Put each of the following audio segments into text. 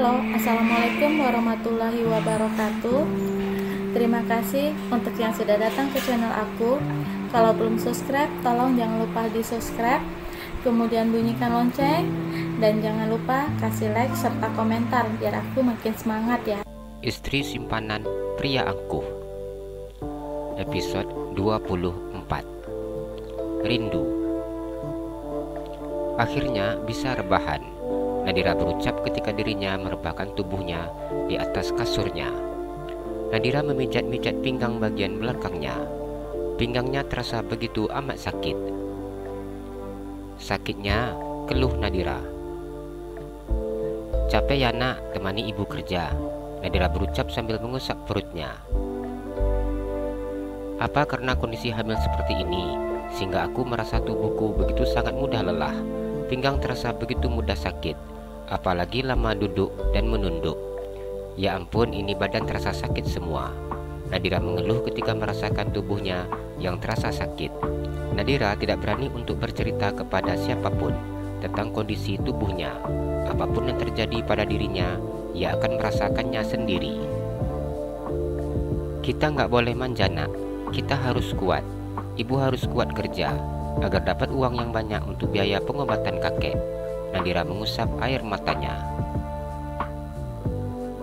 Halo, Assalamualaikum warahmatullahi wabarakatuh. Terima kasih untuk yang sudah datang ke channel aku. Kalau belum subscribe, tolong jangan lupa di subscribe, kemudian bunyikan lonceng, dan jangan lupa kasih like serta komentar biar aku makin semangat ya. Istri simpanan pria angkuh. Episode 24. Rindu. Akhirnya bisa rebahan, Nadira berucap ketika dirinya merebahkan tubuhnya di atas kasurnya. Nadira memijat-mijat pinggang bagian belakangnya. Pinggangnya terasa begitu amat sakit. Sakitnya, keluh Nadira. Capek ya nak, temani ibu kerja, Nadira berucap sambil mengusap perutnya. Apa karena kondisi hamil seperti ini, sehingga aku merasa tubuhku begitu sangat mudah lelah. Pinggang terasa begitu mudah sakit, apalagi lama duduk dan menunduk. Ya ampun, ini badan terasa sakit semua, Nadira mengeluh ketika merasakan tubuhnya yang terasa sakit. Nadira tidak berani untuk bercerita kepada siapapun tentang kondisi tubuhnya. Apapun yang terjadi pada dirinya, ia akan merasakannya sendiri. Kita nggak boleh manja nak, kita harus kuat. Ibu harus kuat kerja agar dapat uang yang banyak untuk biaya pengobatan kakek. Nadira mengusap air matanya.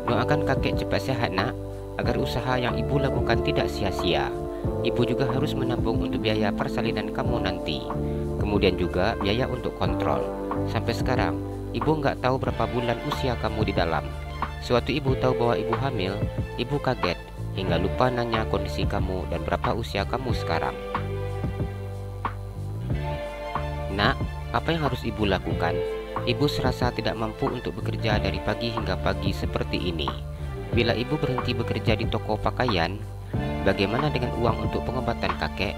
Doakan kakek cepat sehat nak, agar usaha yang ibu lakukan tidak sia-sia. Ibu juga harus menabung untuk biaya persalinan kamu nanti. Kemudian juga biaya untuk kontrol. Sampai sekarang, ibu nggak tahu berapa bulan usia kamu di dalam. Suatu ibu tahu bahwa ibu hamil, ibu kaget hingga lupa nanya kondisi kamu dan berapa usia kamu sekarang. Nak, apa yang harus ibu lakukan? Ibu serasa tidak mampu untuk bekerja dari pagi hingga pagi seperti ini. Bila ibu berhenti bekerja di toko pakaian, bagaimana dengan uang untuk pengobatan kakek?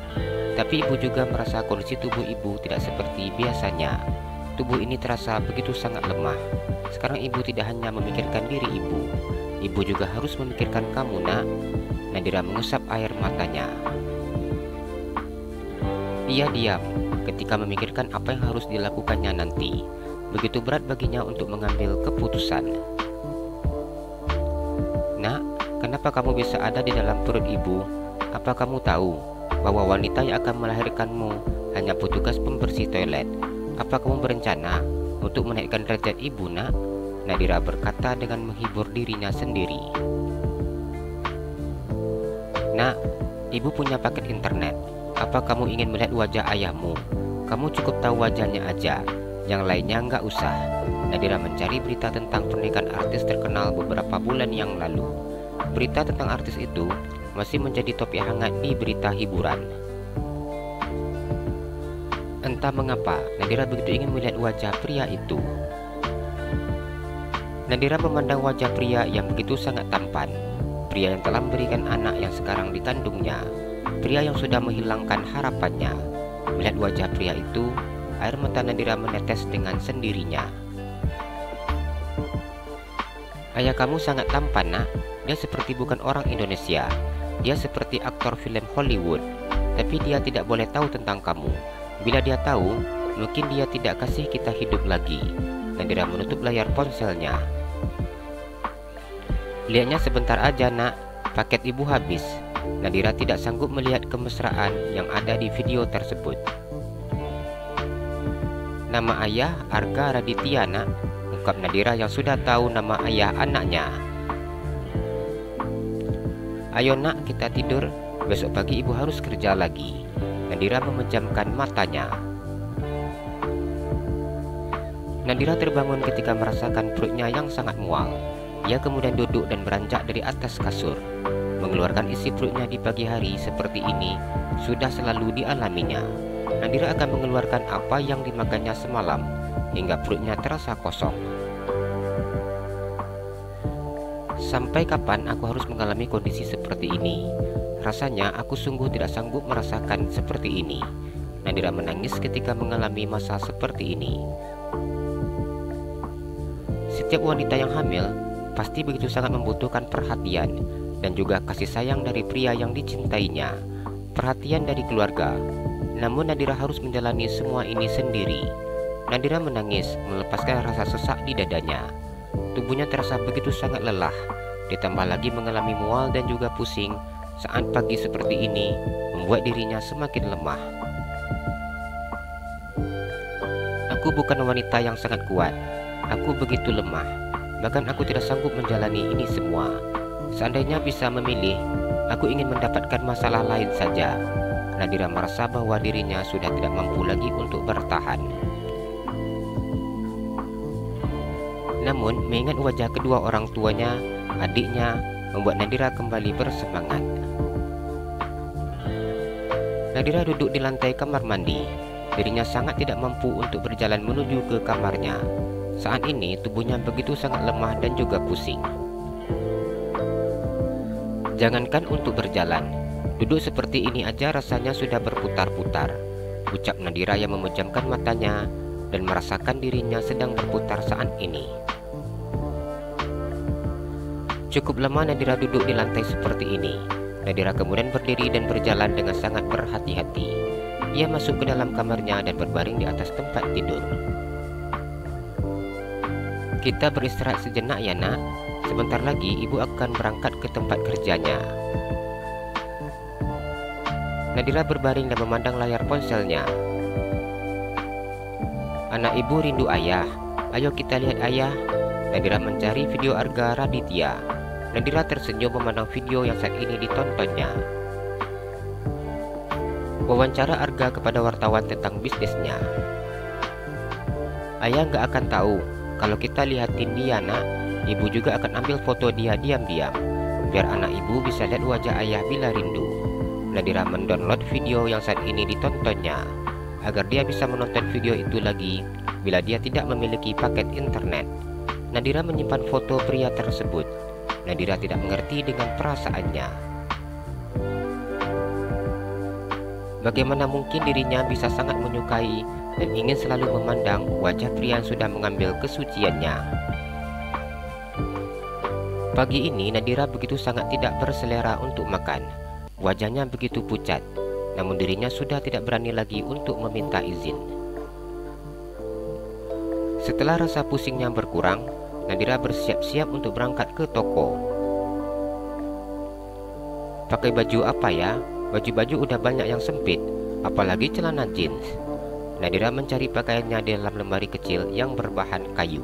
Tapi ibu juga merasa kondisi tubuh ibu tidak seperti biasanya. Tubuh ini terasa begitu sangat lemah. Sekarang ibu tidak hanya memikirkan diri ibu juga harus memikirkan kamu nak. Nadira mengusap air matanya. Ia diam ketika memikirkan apa yang harus dilakukannya nanti. Begitu berat baginya untuk mengambil keputusan. Nak, kenapa kamu bisa ada di dalam perut ibu? Apa kamu tahu bahwa wanita yang akan melahirkanmu hanya petugas pembersih toilet? Apa kamu berencana untuk menaikkan derajat ibu nak? Nadira berkata dengan menghibur dirinya sendiri. Nak, ibu punya paket internet. Apa kamu ingin melihat wajah ayahmu? Kamu cukup tahu wajahnya aja, yang lainnya nggak usah. Nadira mencari berita tentang pernikahan artis terkenal beberapa bulan yang lalu. Berita tentang artis itu masih menjadi topik hangat di berita hiburan. Entah mengapa, Nadira begitu ingin melihat wajah pria itu. Nadira memandang wajah pria yang begitu sangat tampan. Pria yang telah memberikan anak yang sekarang dikandungnya. Pria yang sudah menghilangkan harapannya. Melihat wajah pria itu, air mata Nadira menetes dengan sendirinya. Ayah kamu sangat tampan nak. Dia seperti bukan orang Indonesia. Dia seperti aktor film Hollywood. Tapi dia tidak boleh tahu tentang kamu. Bila dia tahu, mungkin dia tidak kasih kita hidup lagi. Nadira menutup layar ponselnya. Lihatnya sebentar aja nak, paket ibu habis. Nadira tidak sanggup melihat kemesraan yang ada di video tersebut. Nama ayah Arga Raditya nak, ungkap Nadira yang sudah tahu nama ayah anaknya. Ayo nak, kita tidur, besok pagi ibu harus kerja lagi. Nadira memejamkan matanya. Nadira terbangun ketika merasakan perutnya yang sangat mual. Ia kemudian duduk dan beranjak dari atas kasur. Mengeluarkan isi perutnya di pagi hari seperti ini sudah selalu dialaminya. Nadira akan mengeluarkan apa yang dimakannya semalam hingga perutnya terasa kosong. Sampai kapan aku harus mengalami kondisi seperti ini? Rasanya aku sungguh tidak sanggup merasakan seperti ini. Nadira menangis ketika mengalami masa seperti ini. Setiap wanita yang hamil pasti begitu sangat membutuhkan perhatian dan juga kasih sayang dari pria yang dicintainya, perhatian dari keluarga. Namun Nadira harus menjalani semua ini sendiri. Nadira menangis melepaskan rasa sesak di dadanya. tubuhnya terasa begitu sangat lelah, ditambah lagi mengalami mual dan juga pusing saat pagi seperti ini, membuat dirinya semakin lemah. Aku bukan wanita yang sangat kuat. Aku begitu lemah. Bahkan aku tidak sanggup menjalani ini semua. Seandainya bisa memilih, aku ingin mendapatkan masalah lain saja. Nadira merasa bahwa dirinya sudah tidak mampu lagi untuk bertahan. Namun, mengingat wajah kedua orang tuanya, adiknya, membuat Nadira kembali bersemangat. Nadira duduk di lantai kamar mandi. Dirinya sangat tidak mampu untuk berjalan menuju ke kamarnya. Saat ini tubuhnya begitu sangat lemah dan juga pusing. Jangankan untuk berjalan, duduk seperti ini aja rasanya sudah berputar-putar, ucap Nadira yang memejamkan matanya dan merasakan dirinya sedang berputar saat ini. Cukup lama Nadira duduk di lantai seperti ini. Nadira kemudian berdiri dan berjalan dengan sangat berhati-hati. Ia masuk ke dalam kamarnya dan berbaring di atas tempat tidur. Kita beristirahat sejenak ya nak. Sebentar lagi ibu akan berangkat ke tempat kerjanya. Nadira berbaring dan memandang layar ponselnya. Anak ibu rindu ayah. Ayo kita lihat ayah. Nadira mencari video Arga Raditya. Nadira tersenyum memandang video yang saat ini ditontonnya. Wawancara Arga kepada wartawan tentang bisnisnya. Ayah nggak akan tahu. Kalau kita lihatin dia nak, ibu juga akan ambil foto dia diam-diam, biar anak ibu bisa lihat wajah ayah bila rindu. Nadira mendownload video yang saat ini ditontonnya, agar dia bisa menonton video itu lagi bila dia tidak memiliki paket internet. Nadira menyimpan foto pria tersebut. Nadira tidak mengerti dengan perasaannya. Bagaimana mungkin dirinya bisa sangat menyukai dan ingin selalu memandang wajah pria yang sudah mengambil kesuciannya. Pagi ini Nadira begitu sangat tidak berselera untuk makan. Wajahnya begitu pucat, namun dirinya sudah tidak berani lagi untuk meminta izin. Setelah rasa pusingnya berkurang, Nadira bersiap-siap untuk berangkat ke toko. Pakai baju apa ya? Baju-baju udah banyak yang sempit, apalagi celana jeans. Nadira mencari pakaiannya di dalam lemari kecil yang berbahan kayu.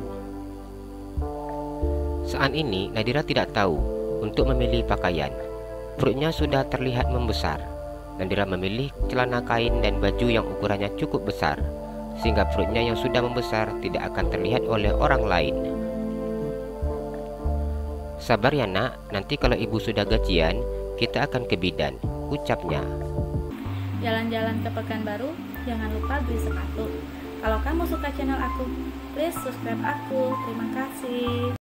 Saat ini Nadira tidak tahu untuk memilih pakaian. Perutnya sudah terlihat membesar. Nadira memilih celana kain dan baju yang ukurannya cukup besar, sehingga perutnya yang sudah membesar tidak akan terlihat oleh orang lain. Sabar ya nak, nanti kalau ibu sudah gajian, kita akan ke bidan, ucapnya. Jalan-jalan ke Pekanbaru, jangan lupa beli sepatu. Kalau kamu suka channel aku, please subscribe aku. Terima kasih.